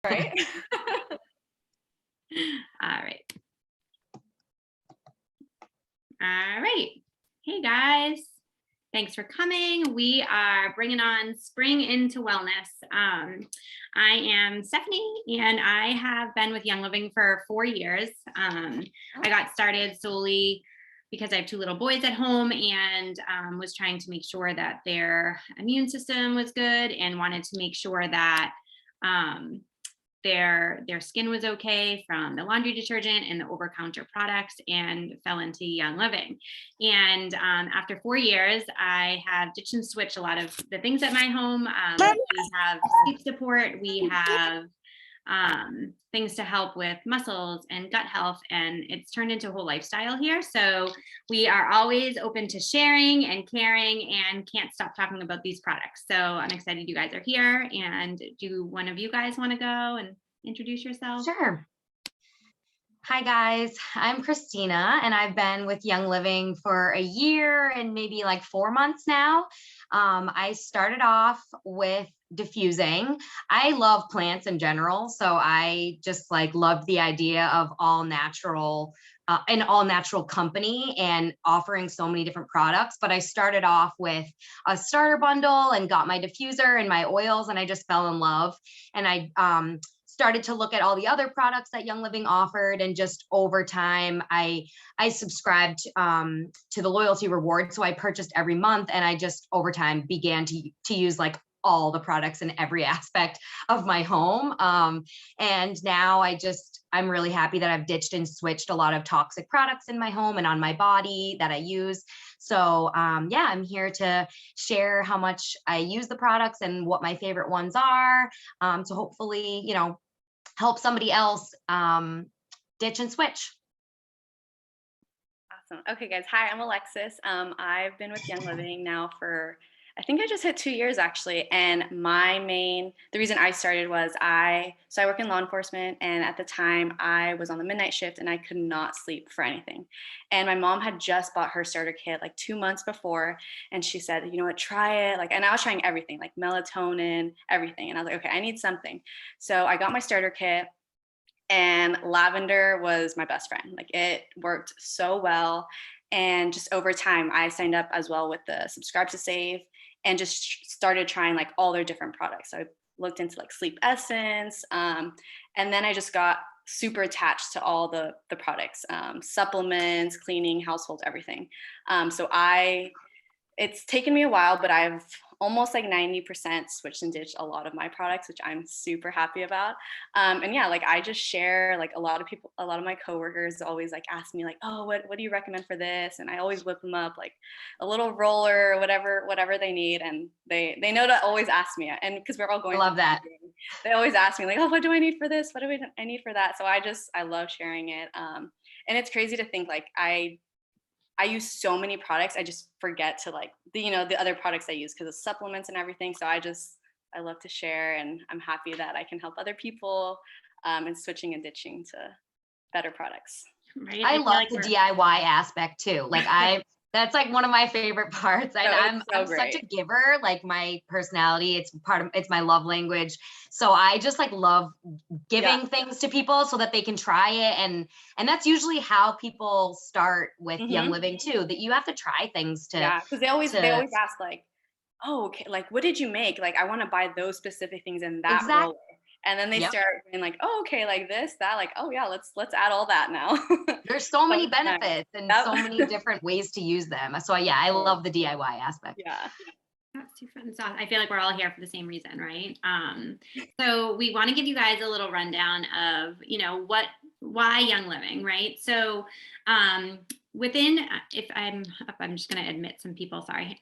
Right? All right. All right. Hey guys. Thanks for coming. We are bringing on spring into wellness. I am Stephanie, and I have been with Young Living for 4 years. I got started solely because I have 2 little boys at home, and was trying to make sure that their immune system was good, and wanted to make sure that their skin was okay from the laundry detergent and the over-counter products, and fell into Young Living. And after 4 years, I have ditched and switched a lot of the things at my home. We have sleep support, we have things to help with muscles and gut health, and it's turned into a whole lifestyle here. So we are always open to sharing and caring, and can't stop talking about these products. So I'm excited you guys are here. And do one of you guys want to go and introduce yourself? Sure. Hi guys, I'm Christina, and I've been with Young Living for a year and maybe like 4 months now. I started off with diffusing. I love plants in general, so I just like loved the idea of all natural, an all natural company and offering so many different products. But I started off with a starter bundle and got my diffuser and my oils, and I just fell in love. And I started to look at all the other products that Young Living offered, and just over time I subscribed to the loyalty reward, so I purchased every month, and I just over time began to use like all the products in every aspect of my home. And now I'm really happy that I've ditched and switched a lot of toxic products in my home and on my body that I use. So yeah, I'm here to share how much I use the products and what my favorite ones are, to hopefully, help somebody else ditch and switch. Awesome. Okay, guys. Hi, I'm Alexis. I've been with Young Living now for, I think I just hit 2 years actually. And the reason I started was I work in law enforcement, and at the time I was on the midnight shift and I could not sleep for anything. And my mom had just bought her starter kit like 2 months before, and she said, you know what, try it. And I was trying everything, like melatonin, everything. And I was like, okay, I need something. So I got my starter kit, and lavender was my best friend. Like, it worked so well. And just over time, I signed up as well with the Subscribe to Save, and just started trying like all their different products. So I looked into like Sleep Essence, and then I just got super attached to all the products, supplements, cleaning, household, everything. It's taken me a while, but I've almost like 90% switched and ditched a lot of my products, which I'm super happy about. And yeah, like I just share, like a lot of my coworkers always like ask me like, oh, what do you recommend for this? And I always whip them up like a little roller, whatever they need. And they know to always ask me. And because we're all going, I love that. They always ask me like, oh, what do I need for this? What do I need for that? So I love sharing it. And it's crazy to think like I use so many products. I just forget to like the other products I use because of supplements and everything. So I love to share, and I'm happy that I can help other people and switching and ditching to better products. Right? I love like the DIY aspect too. Like that's like one of my favorite parts. And I'm such a giver, like my personality, it's my love language. So I just like love giving things to people so that they can try it. And that's usually how people start with Young Living too, that you have to try things to. Because they always ask like, oh, okay, like what did you make? Like I want to buy those specific things in that roller. And then they start being like, oh, okay, like this, that, like, oh yeah, let's add all that now. There's so many benefits and so many different ways to use them. So yeah, I love the DIY aspect. Yeah. That's too fun. So I feel like we're all here for the same reason, right? So we want to give you guys a little rundown of, why Young Living, right? So within, I'm just going to admit some people, sorry.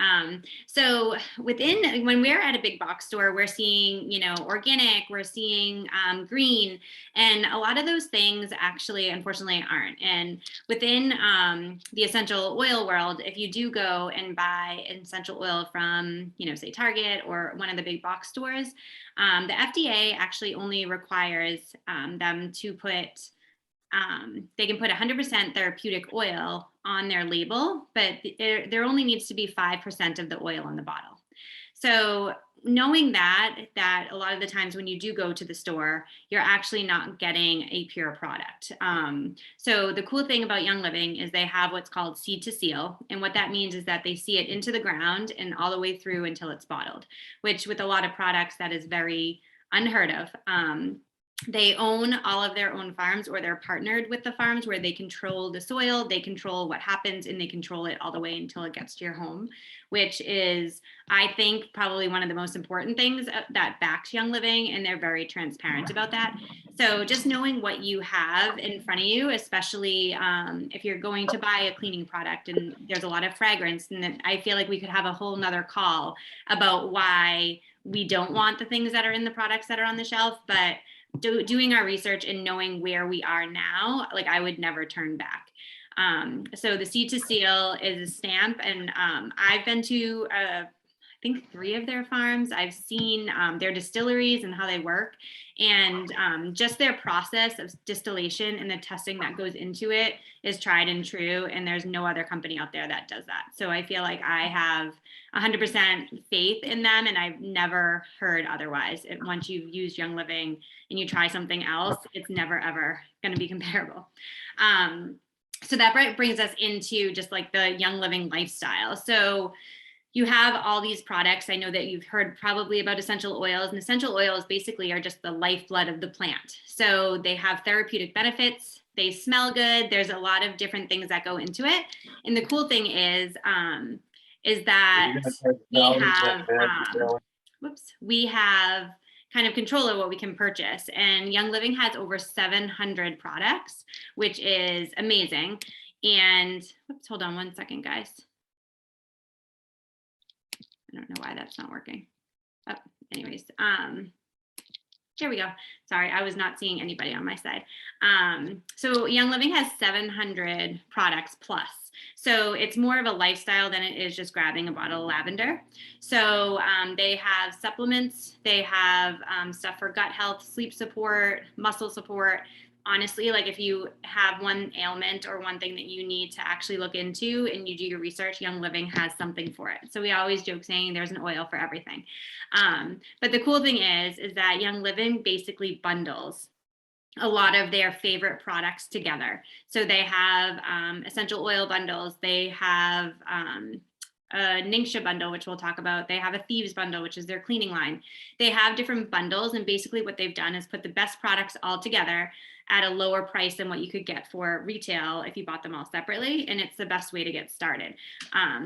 So when we're at a big box store, we're seeing, organic, we're seeing green, and a lot of those things actually, unfortunately, aren't. And within the essential oil world, if you do go and buy an essential oil from, say Target or one of the big box stores, the FDA actually only requires them to put they can put 100% therapeutic oil on their label, but there only needs to be 5% of the oil in the bottle. So knowing that a lot of the times when you do go to the store, you're actually not getting a pure product. So the cool thing about Young Living is they have what's called seed to seal. And what that means is that they see it into the ground and all the way through until it's bottled, which with a lot of products, that is very unheard of. They own all of their own farms, or they're partnered with the farms where they control the soil, they control what happens, and they control it all the way until it gets to your home, which is, I think, probably one of the most important things that backs Young Living, and they're very transparent about that. So just knowing what you have in front of you, especially if you're going to buy a cleaning product and there's a lot of fragrance, and I feel like we could have a whole nother call about why we don't want the things that are in the products that are on the shelf, but doing our research and knowing where we are now, like I would never turn back. So the Seed to Seal is a stamp, and I've been to I think 3 of their farms. I've seen their distilleries and how they work, and just their process of distillation and the testing that goes into it is tried and true, and there's no other company out there that does that. So I feel like I have 100% faith in them, and I've never heard otherwise. Once you've used Young Living and you try something else, it's never ever going to be comparable. So that brings us into just like the Young Living lifestyle. So you have all these products. I know that you've heard probably about essential oils, and essential oils basically are just the lifeblood of the plant. So they have therapeutic benefits. They smell good. There's a lot of different things that go into it. And the cool thing is that we have kind of control of what we can purchase. And Young Living has over 700 products, which is amazing. And oops, hold on one second, guys. I don't know why that's not working. Oh, anyways, there we go. Sorry, I was not seeing anybody on my side. So Young Living has 700 products plus. So it's more of a lifestyle than it is just grabbing a bottle of lavender. So they have supplements, they have stuff for gut health, sleep support, muscle support. Honestly, like if you have one ailment or one thing that you need to actually look into and you do your research, Young Living has something for it. So we always joke saying there's an oil for everything. But the cool thing is that Young Living basically bundles a lot of their favorite products together. So they have essential oil bundles, they have a Ningxia bundle, which we'll talk about. They have a Thieves bundle, which is their cleaning line. They have different bundles, and basically what they've done is put the best products all together at a lower price than what you could get for retail if you bought them all separately, and it's the best way to get started.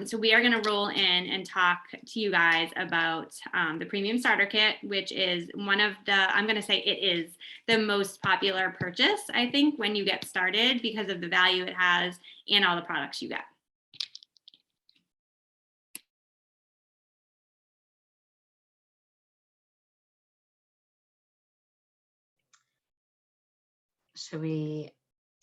So we are going to roll in and talk to you guys about the Premium Starter Kit, which is one of the, I'm going to say it is the most popular purchase, I think, when you get started because of the value it has and all the products you get. Should we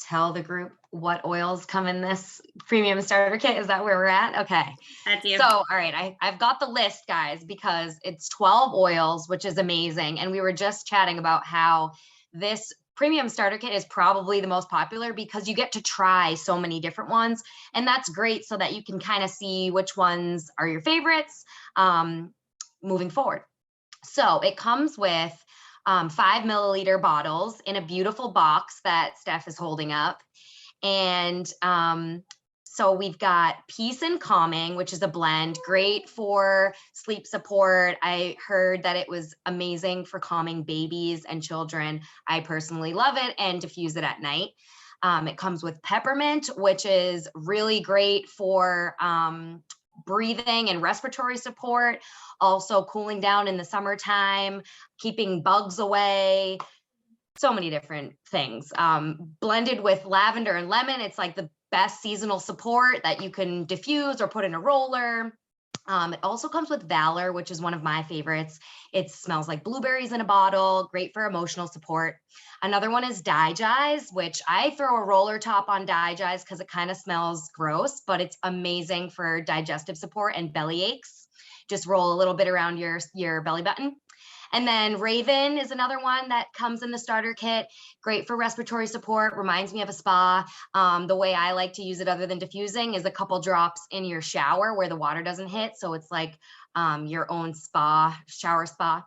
tell the group what oils come in this Premium Starter Kit? Is that where we're at? Okay. That's you. So, all right, I've got the list, guys, because it's 12 oils, which is amazing. And we were just chatting about how this Premium Starter Kit is probably the most popular because you get to try so many different ones. And that's great so that you can kind of see which ones are your favorites moving forward. So it comes with 5 milliliter bottles in a beautiful box that Steph is holding up. And so we've got Peace and Calming, which is a blend, great for sleep support. I heard that it was amazing for calming babies and children. I personally love it and diffuse it at night. It comes with peppermint, which is really great for breathing and respiratory support, also cooling down in the summertime, keeping bugs away, so many different things. Blended with lavender and lemon, it's like the best seasonal support that you can diffuse or put in a roller. It also comes with Valor, which is one of my favorites. It smells like blueberries in a bottle, great for emotional support. Another one is Digize, which I throw a roller top on Digize because it kind of smells gross, but it's amazing for digestive support and belly aches. Just roll a little bit around your belly button. And then Raven is another one that comes in the starter kit. Great for respiratory support, reminds me of a spa. The way I like to use it other than diffusing is a couple drops in your shower where the water doesn't hit. So it's like your own spa, shower spa.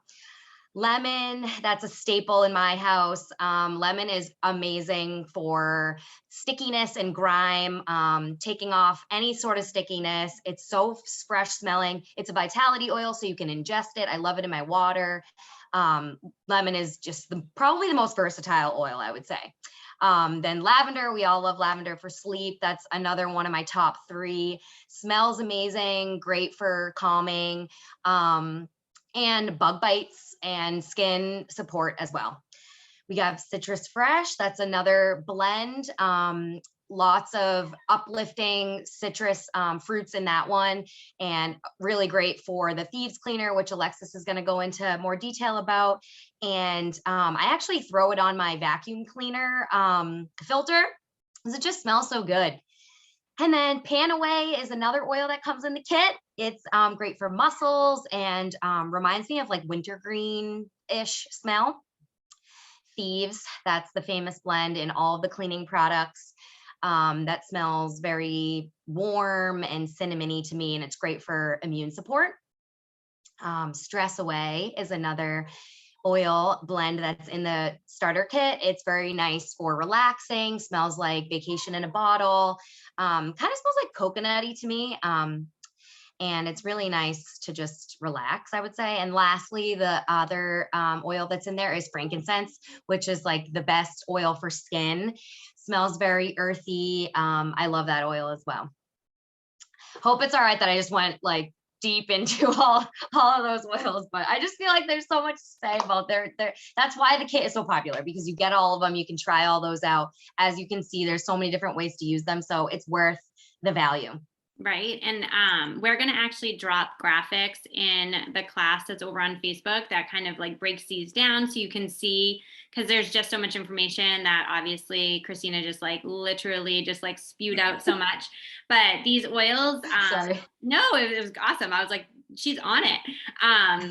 Lemon, that's a staple in my house. Lemon is amazing for stickiness and grime, taking off any sort of stickiness. It's so fresh smelling. It's a vitality oil, so you can ingest it. I love it in my water. Lemon is just probably the most versatile oil, I would say. Then lavender, we all love lavender for sleep. That's another one of my top 3. Smells amazing, great for calming, and bug bites and skin support as well. We have Citrus Fresh. That's another blend. Lots of uplifting citrus fruits in that one, and really great for the thieves cleaner, which Alexis is going to go into more detail about. And I actually throw it on my vacuum cleaner filter because it just smells so good. And then Panaway is another oil that comes in the kit. It's great for muscles and reminds me of like wintergreen-ish smell. Thieves, that's the famous blend in all of the cleaning products. That smells very warm and cinnamony to me, and it's great for immune support. Stress Away is another oil blend that's in the starter kit. It's very nice for relaxing, smells like vacation in a bottle, kind of smells like coconutty to me. And it's really nice to just relax, I would say. And lastly, the other oil that's in there is frankincense, which is like the best oil for skin. Smells very earthy. I love that oil as well. Hope it's all right that I just went like deep into all of those oils, but I just feel like there's so much to say about their that's why the kit is so popular, because you get all of them, you can try all those out. As you can see, there's so many different ways to use them, so it's worth the value. Right. And we're going to actually drop graphics in the class that's over on Facebook that kind of like breaks these down so you can see, because there's just so much information that obviously Christina just like literally just like spewed out so much. But these oils, Sorry. no, it was awesome. I was like, she's on it.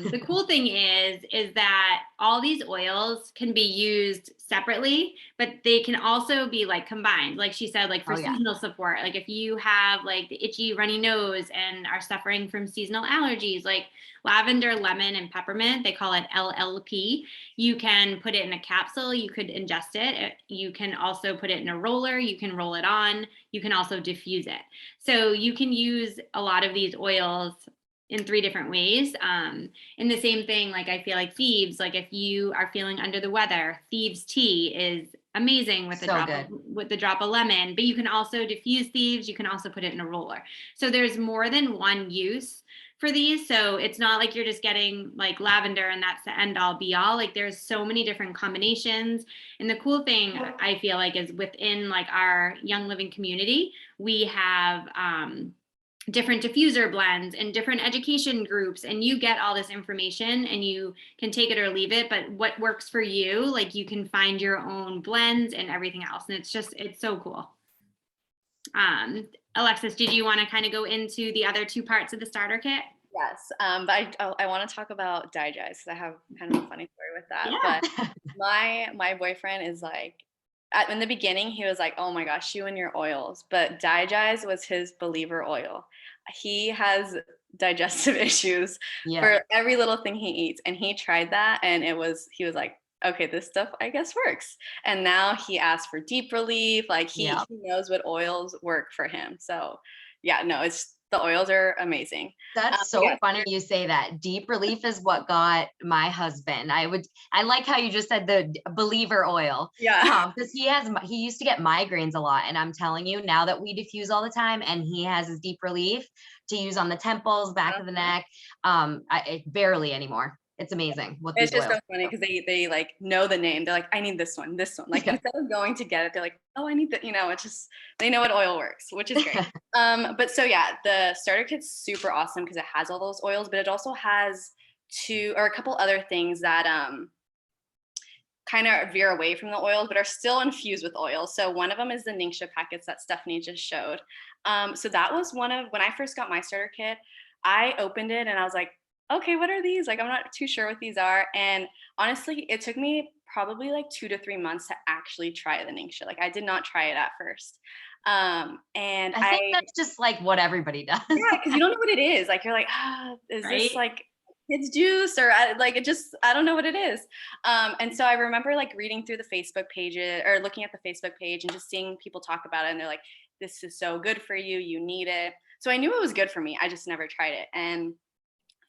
The cool thing is that all these oils can be used separately, but they can also be like combined. Like she said, like for seasonal support, like if you have like the itchy runny nose and are suffering from seasonal allergies, like lavender, lemon, and peppermint, they call it LLP. You can put it in a capsule, you could ingest it. You can also put it in a roller, you can roll it on, you can also diffuse it. So you can use a lot of these oils in 3 different ways. And the same thing, like I feel like Thieves, like if you are feeling under the weather, Thieves tea is amazing with the drop of lemon, but you can also diffuse Thieves. You can also put it in a roller. So there's more than one use for these. So it's not like you're just getting like lavender and that's the end all be all. Like there's so many different combinations. And the cool thing I feel like is within like our Young Living community, we have, different diffuser blends and different education groups, and you get all this information and you can take it or leave it, but what works for you, like you can find your own blends and everything else, and it's so cool. Alexis, did you want to kind of go into the other 2 parts of the starter kit? Yes, but I want to talk about Digest because I have kind of a funny story with that. Yeah. But my boyfriend is like, in the beginning, he was like, oh my gosh, you and your oils. But Digest was his believer oil. He has digestive issues for every little thing he eats. And he tried that, and he was like, okay, this stuff I guess works. And now he asks for deep relief. Like he knows what oils work for him. So yeah, no, the oils are amazing. That's so funny you say that. Deep relief is what got my husband. I like how you just said the believer oil. Yeah. Because he used to get migraines a lot. And I'm telling you, now that we diffuse all the time and he has his deep relief to use on the temples, back of the neck, barely anymore. It's amazing. It's just so funny because they like know the name. They're like, I need this one. Like instead of going to get it, they're like, oh, I need that. It's just, they know what oil works, which is great. But so yeah, the starter kit's super awesome because it has all those oils, but it also has a couple other things that kind of veer away from the oils, but are still infused with oil. So one of them is the Ningxia packets that Stephanie just showed. So that was when I first got my starter kit, I opened it and I was like, okay, what are these? Like, I'm not too sure what these are. And honestly, it took me probably like 2 to 3 months to actually try the Ningxia. Like, I did not try it at first. And I think that's just like what everybody does. yeah, because you don't know what it is. Like, you're like, is Right? this like kids juice or like it just, I don't know what it is. And so I remember like reading through the Facebook pages or looking at the Facebook page and just seeing people talk about it. And they're like, this is so good for you. You need it. So I knew it was good for me. I just never tried it. And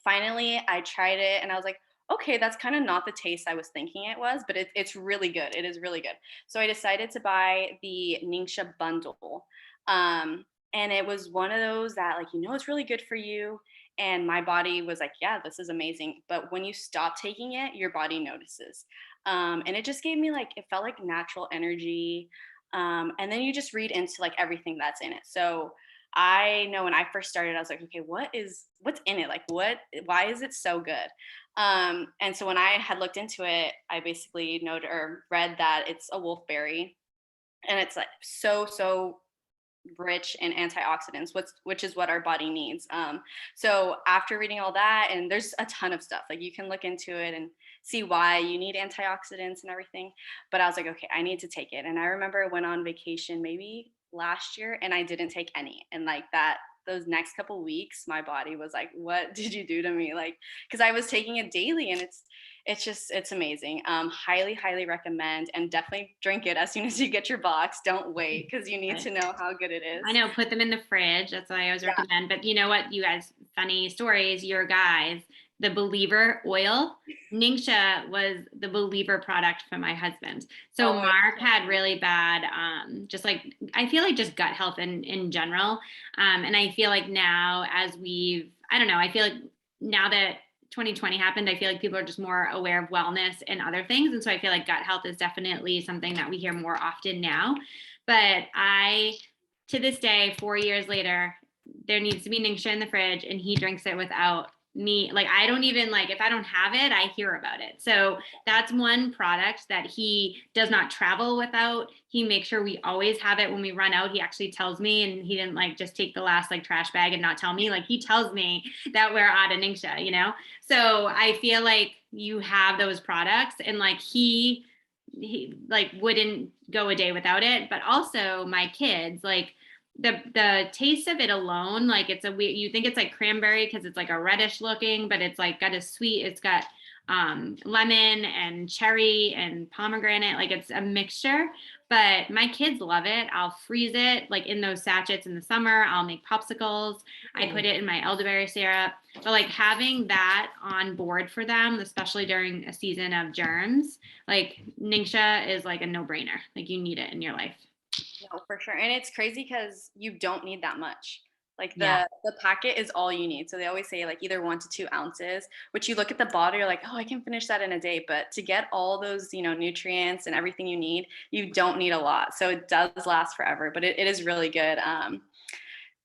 finally, I tried it and I was like, okay, that's kind of not the taste I was thinking it was, but it's really good. It is really good. So I decided to buy the Ningxia bundle. And it was one of those that, like, it's really good for you. And my body was like, yeah, this is amazing. But when you stop taking it, your body notices. And it just gave me like, it felt like natural energy. And then you just read into like everything that's in it. So I know when I first started, I was like, okay, what's in it? Like, why is it so good? And so when I had looked into it, I basically noted or read that it's a wolfberry, and it's like so rich in antioxidants, which is what our body needs. So after reading all that, and there's a ton of stuff, like you can look into it and see why you need antioxidants and everything. But I was like, okay, I need to take it. And I remember I went on vacation maybe last year and I didn't take any. And like that, those next couple weeks, my body was like, what did you do to me? Like, because I was taking it daily and it's amazing. Highly recommend, and definitely drink it as soon as you get your box. Don't wait because you need Right. to know how good it is. I know, put them in the fridge. That's what I always recommend. But you know what, you guys, funny stories, your guys, the Believer oil, Ningxia was the Believer product for my husband. So Oh, Mark had really bad, just like, I feel like just gut health in general. And I feel like now I don't know, I feel like now that 2020 happened, I feel like people are just more aware of wellness and other things. And so I feel like gut health is definitely something that we hear more often now. But to this day, 4 years later, there needs to be Ningxia in the fridge and he drinks it without me. Like, I don't even like, if I don't have it, I hear about it. So that's one product that he does not travel without. He makes sure we always have it. When we run out, he actually tells me, and he didn't like just take the last like trash bag and not tell me. Like, he tells me that we're out of Ningxia. So I feel like you have those products, and like he like wouldn't go a day without it. But also my kids, like, the taste of it alone, like, it's a weird, you think it's like cranberry because it's like a reddish looking, but it's like got a sweet, it's got lemon and cherry and pomegranate, like it's a mixture. But my kids love it. I'll freeze it like in those sachets in the summer. I'll make popsicles. I put it in my elderberry syrup. But like having that on board for them, especially during a season of germs, like Ningxia is like a no-brainer. Like, you need it in your life. no, for sure. And it's crazy because you don't need that much. Like Yeah. the packet is all you need. So they always say like either 1 to 2 ounces, which you look at the bottle, you're like, oh, I can finish that in a day. But to get all those, nutrients and everything you need, you don't need a lot. So it does last forever, but it is really good.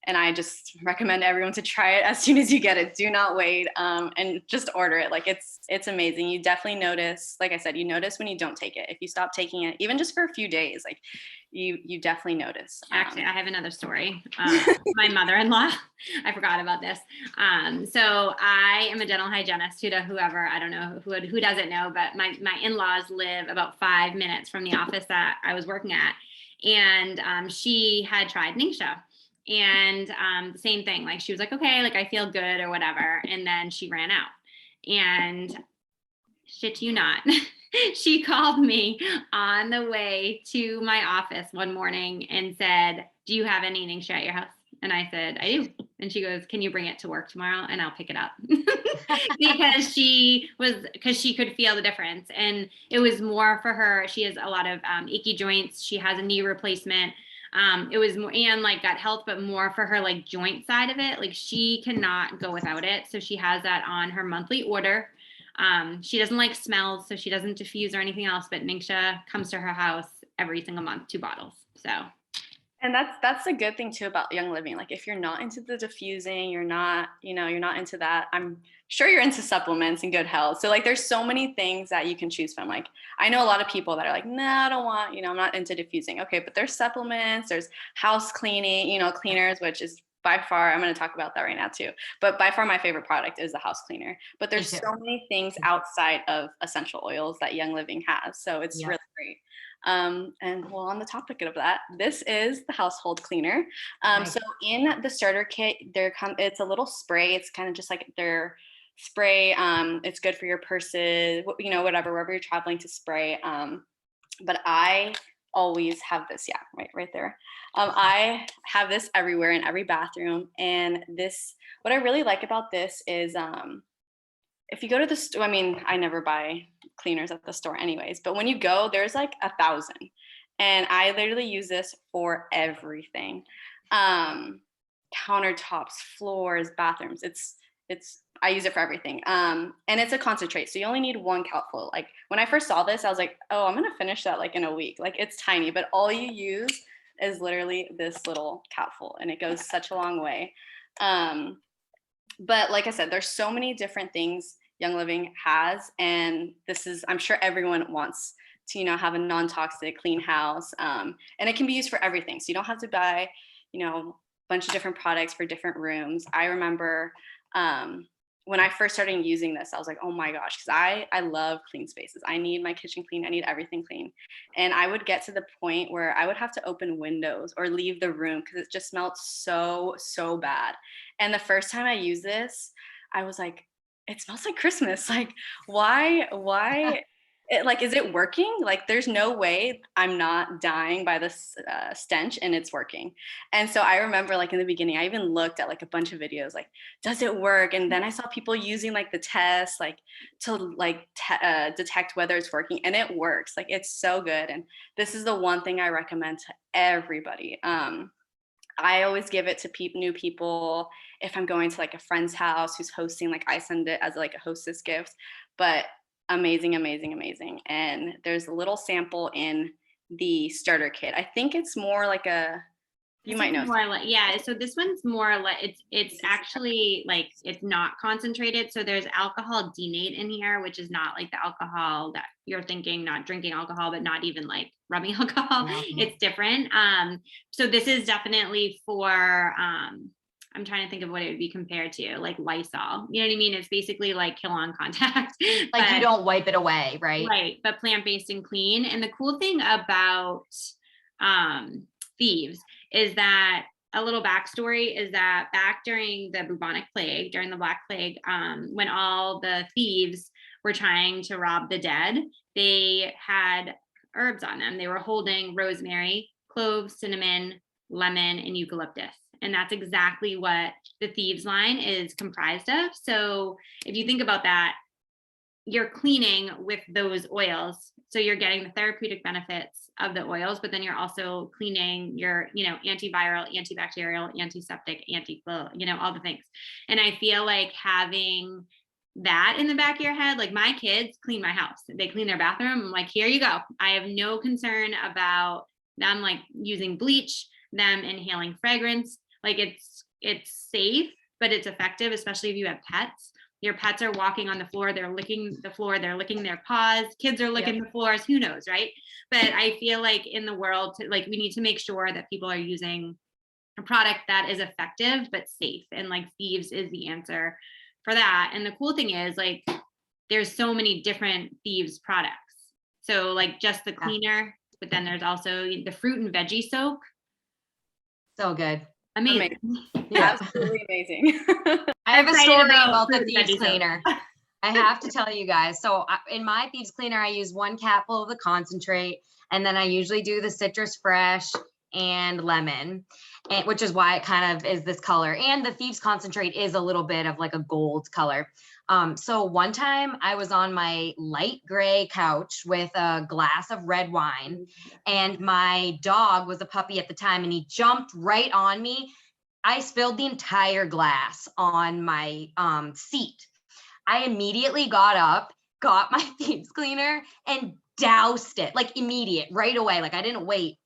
And I just recommend everyone to try it as soon as you get it. Do not wait, and just order it. Like, it's amazing. You definitely notice, like I said, you notice when you don't take it. If you stop taking it, even just for a few days, like you definitely notice. Actually, I have another story. My mother-in-law, I forgot about this. So I am a dental hygienist. Whoever, I don't know who doesn't know, but my in-laws live about 5 minutes from the office that I was working at, and she had tried Ningxia. And the same thing, like, she was like, okay, like, I feel good or whatever, and then she ran out. And shit you not, she called me on the way to my office one morning and said, do you have any Ningxia at your house? And I said, I do. And she goes, can you bring it to work tomorrow and I'll pick it up? because she could feel the difference. And it was more for her. She has a lot of achy joints. She has a knee replacement. It was more, and like gut health, but more for her like joint side of it. Like, she cannot go without it. So she has that on her monthly order. She doesn't like smells, so she doesn't diffuse or anything else, but Ningxia comes to her house every single month, 2 bottles. So. And that's a good thing too about Young Living. Like, if you're not into the diffusing, you're not into that, I'm sure you're into supplements and good health. So like, there's so many things that you can choose from. Like, I know a lot of people that are like, nah, I don't want, I'm not into diffusing. Okay, but there's supplements, there's house cleaning, cleaners, which is by far, I'm going to talk about that right now too, but by far my favorite product is the house cleaner. But there's too. so many things outside of essential oils that Young Living has. So it's Yep. really great. And well, on the topic of that, this is the household cleaner. Nice. So in the starter kit, it's a little spray. It's kind of just like their spray. It's good for your purses, whatever, wherever you're traveling to spray. But I always have this. Yeah, right there. I have this everywhere in every bathroom. And what I really like about this is, if you go to the store, I mean, I never buy cleaners at the store anyways, but when you go, there's like 1,000. And I literally use this for everything. Countertops, floors, bathrooms. I use it for everything. And it's a concentrate. So you only need 1 cupful. Like when I first saw this, I was like, oh, I'm going to finish that like in a week. Like it's tiny, but all you use is literally this little capful, and it goes such a long way. But like I said, there's so many different things Young Living has, and I'm sure everyone wants to, have a non-toxic, clean house. And it can be used for everything. So you don't have to buy, a bunch of different products for different rooms. I remember when I first started using this, I was like, oh my gosh, because I love clean spaces. I need my kitchen clean. I need everything clean. And I would get to the point where I would have to open windows or leave the room because it just smelled so, so bad. And the first time I used this, I was like, it smells like Christmas. Like, why, is it working? Like, there's no way I'm not dying by this stench, and it's working. And so I remember, like, in the beginning, I even looked at like a bunch of videos, like, does it work? And then I saw people using like the test, like to like detect whether it's working, and it works. Like, it's so good. And this is the one thing I recommend to everybody. I always give it to new people if I'm going to like a friend's house who's hosting. Like, I send it as like a hostess gift. But amazing, amazing, amazing. And there's a little sample in the starter kit. I think it's more like you might know. More like, yeah. So this one's more like it's actually like it's not concentrated. So there's alcohol denate in here, which is not like the alcohol that you're thinking, not drinking alcohol, but not even like rubbing alcohol. Mm-hmm. It's different. So this is definitely for I'm trying to think of what it would be compared to, like Lysol. You know what I mean? It's basically like kill on contact. Like you don't wipe it away, right? Right, but plant-based and clean. And the cool thing about Thieves is that a little backstory is that back during the bubonic plague, during the Black Plague, when all the thieves were trying to rob the dead, they had herbs on them. They were holding rosemary, cloves, cinnamon, lemon, and eucalyptus. And that's exactly what the Thieves line is comprised of. So if you think about that, you're cleaning with those oils. So you're getting the therapeutic benefits of the oils, but then you're also cleaning your, antiviral, antibacterial, antiseptic, anti-flow, all the things. And I feel like having that in the back of your head, like my kids clean my house, they clean their bathroom. I'm like, here you go. I have no concern about them like using bleach, them inhaling fragrance. Like it's safe, but it's effective, especially if you have pets. Your pets are walking on the floor, they're licking the floor, they're licking their paws, kids are licking the floors, who knows, right? But I feel like in the world, we need to make sure that people are using a product that is effective but safe, and like Thieves is the answer for that. And the cool thing is, like, there's so many different Thieves products. So like just the cleaner, but then there's also the fruit and veggie soak. So good. Amazing. Yeah. Absolutely amazing. I have a story about the fruit and Thieves veggie soak. cleaner. I have to tell you guys. So in my Thieves cleaner, I use 1 capful of the concentrate, and then I usually do the citrus fresh and lemon, which is why it kind of is this color. And the Thieves concentrate is a little bit of like a gold color. So one time I was on my light gray couch with a glass of red wine, and my dog was a puppy at the time, and he jumped right on me. I spilled the entire glass on my seat. I immediately got up, got my Thieves cleaner, and doused it, like immediate, right away. Like I didn't wait.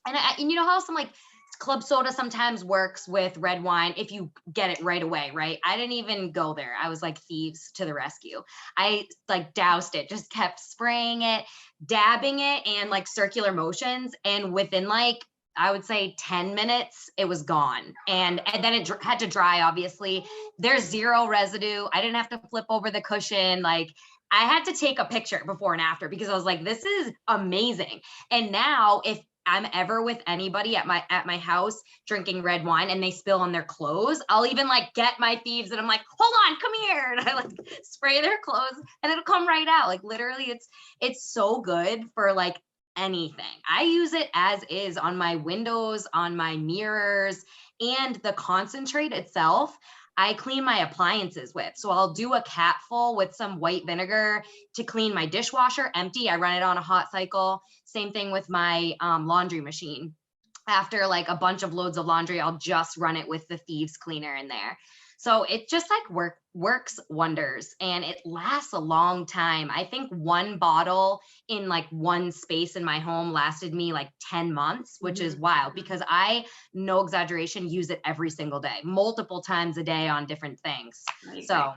And you know how some like club soda sometimes works with red wine if you get it right away, right? I didn't even go there. I was like Thieves to the rescue. I like doused it, just kept spraying it, dabbing it, and like circular motions. And within like I would say 10 minutes, it was gone. And then it had to dry, obviously. There's zero residue. I didn't have to flip over the cushion. Like, I had to take a picture before and after because I was like, this is amazing. And now if I'm ever with anybody at my house drinking red wine and they spill on their clothes, I'll even like get my thieves and I'm like, hold on, come here. And I like spray their clothes and it'll come right out. Like literally it's so good for like anything. I use it as is on my windows, on my mirrors, and the concentrate itself. I clean my appliances with. So I'll do a capful with some white vinegar to clean my dishwasher empty. I run it on a hot cycle. Same thing with my laundry machine. After like a bunch of loads of laundry, I'll just run it with the thieves cleaner in there. So it just like works wonders and it lasts a long time. I think one bottle in like one space in my home lasted me like 10 months, which is wild because I, no exaggeration, use it every single day, multiple times a day on different things. So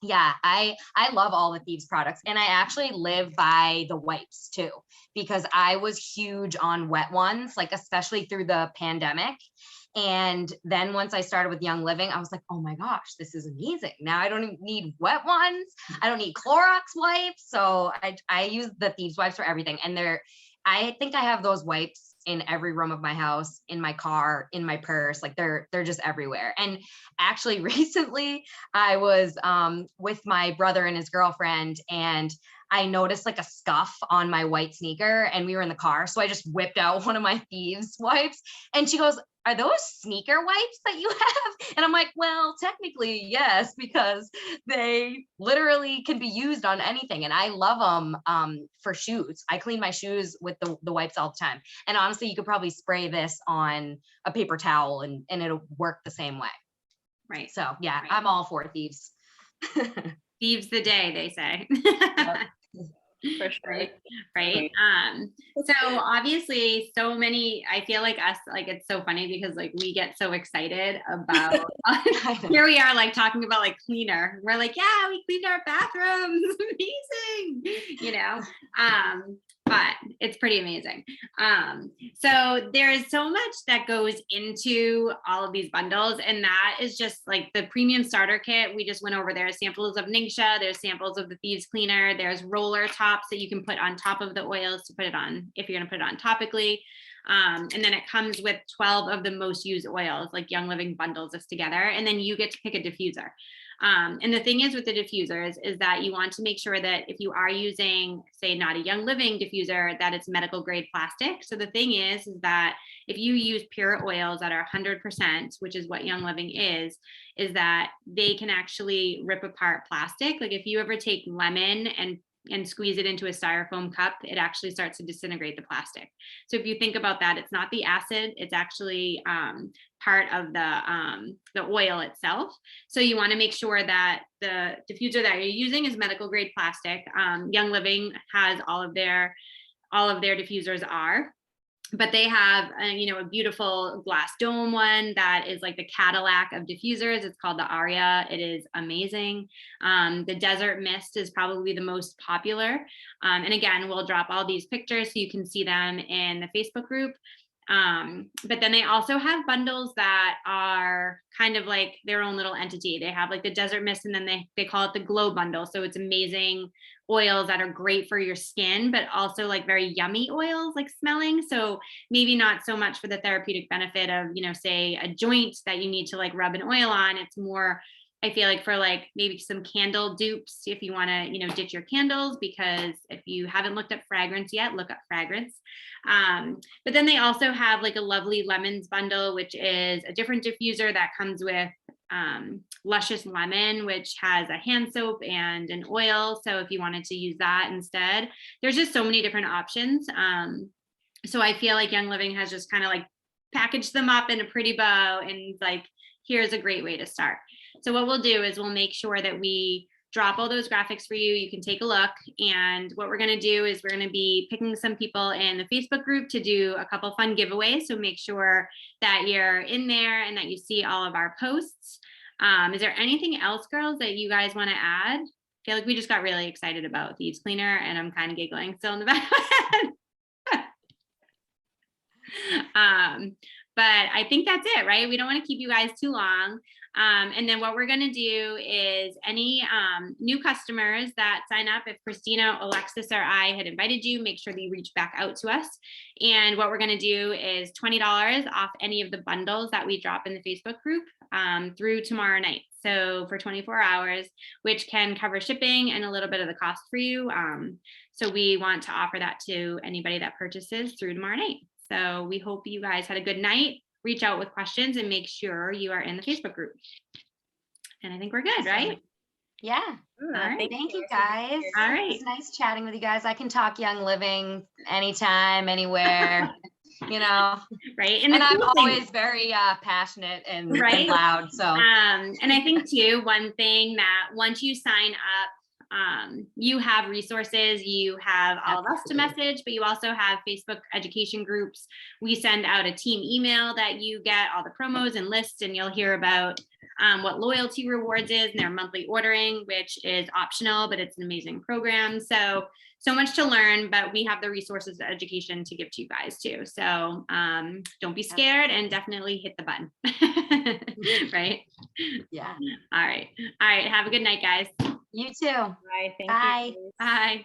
yeah, I love all the Thieves products and I actually live by the wipes too, because I was huge on wet ones, like especially through the pandemic. And then once I started with Young Living, I was like, oh my gosh, this is amazing. Now I don't even need wet ones. I don't need Clorox wipes. So I use the Thieves wipes for everything. And I think I have those wipes in every room of my house, in my car, in my purse, like they're just everywhere. And actually recently I was with my brother and his girlfriend and I noticed like a scuff on my white sneaker and we were in the car. So I just whipped out one of my Thieves wipes and she goes, are those sneaker wipes that you have? And I'm like, well, technically, yes, because they literally can be used on anything. And I love them for shoes. I clean my shoes with the wipes all the time. And honestly, you could probably spray this on a paper towel and it'll work the same way. Right. So yeah, Right. I'm all for Thieves. Thieves the day, they say. For sure. Right. So obviously so many, I feel like us, like it's so funny because like we get so excited about here we are like talking about like cleaner. We're like, yeah, we cleaned our bathrooms. Amazing, but it's pretty amazing. So there is so much that goes into all of these bundles, and that is just like the premium starter kit. We just went over there. Samples of Ningxia, there's samples of the Thieves cleaner, there's roller tops that you can put on top of the oils to put it on if you're going to put it on topically. And then it comes with 12 of the most used oils, like Young Living bundles this together, and then you get to pick a diffuser. And the thing is with the diffusers is that you want to make sure that if you are using, say, not a Young Living diffuser, that it's medical grade plastic. So the thing is that if you use pure oils that are 100%, which is what Young Living is that they can actually rip apart plastic. Like if you ever take lemon and squeeze it into a styrofoam cup, it actually starts to disintegrate the plastic. So if you think about that, it's not the acid, it's actually part of the oil itself. So you want to make sure that the diffuser that you're using is medical grade plastic. Young Living has all of their diffusers are. But they have, a beautiful glass dome one that is like the Cadillac of diffusers. It's called the Aria. It is amazing. The Desert Mist is probably the most popular. And again, we'll drop all these pictures so you can see them in the Facebook group. But then they also have bundles that are kind of like their own little entity. They have like the Desert Mist, and then they call it the Glow Bundle. So it's amazing oils that are great for your skin, but also like very yummy oils, like smelling. So maybe not so much for the therapeutic benefit of, say a joint that you need to like rub an oil on. It's more, I feel like, for like maybe some candle dupes, if you want to, ditch your candles, because if you haven't looked up fragrance yet, look up fragrance. But then they also have like a lovely lemons bundle, which is a different diffuser that comes with Luscious Lemon, which has a hand soap and an oil. So if you wanted to use that instead, there's just so many different options. So I feel like Young Living has just kind of like packaged them up in a pretty bow and like, here's a great way to start. So what we'll do is we'll make sure that we drop all those graphics for you. You can take a look. And what we're going to do is we're going to be picking some people in the Facebook group to do a couple fun giveaways. So make sure that you're in there and that you see all of our posts. Is there anything else, girls, that you guys want to add? I feel like we just got really excited about Thieves Cleaner and I'm kind of giggling still in the back of my head. But I think that's it, right? We don't want to keep you guys too long. And then what we're going to do is any new customers that sign up, if Christina, Alexis, or I had invited you, make sure that you reach back out to us. And what we're going to do is $20 off any of the bundles that we drop in the Facebook group through tomorrow night. So for 24 hours, which can cover shipping and a little bit of the cost for you. So we want to offer that to anybody that purchases through tomorrow night. So we hope you guys had a good night. Reach out with questions and make sure you are in the Facebook group. And I think we're good, right? Yeah. All right. Thank you guys. All right. It's nice chatting with you guys. I can talk Young Living anytime, anywhere, you know. Right. And I'm cool thing- always very passionate and Right. loud. So and I think too, one thing that once you sign up, you have resources, you have all of us to message, but you also have Facebook education groups. We send out a team email that you get all the promos and lists, and you'll hear about what loyalty rewards is and their monthly ordering, which is optional, but it's an amazing program. So much to learn, but we have the resources and education to give to you guys too. So don't be scared and definitely hit the button. Right? yeah. All right. Have a good night, guys. You too. Bye. Thank Bye. you. Bye.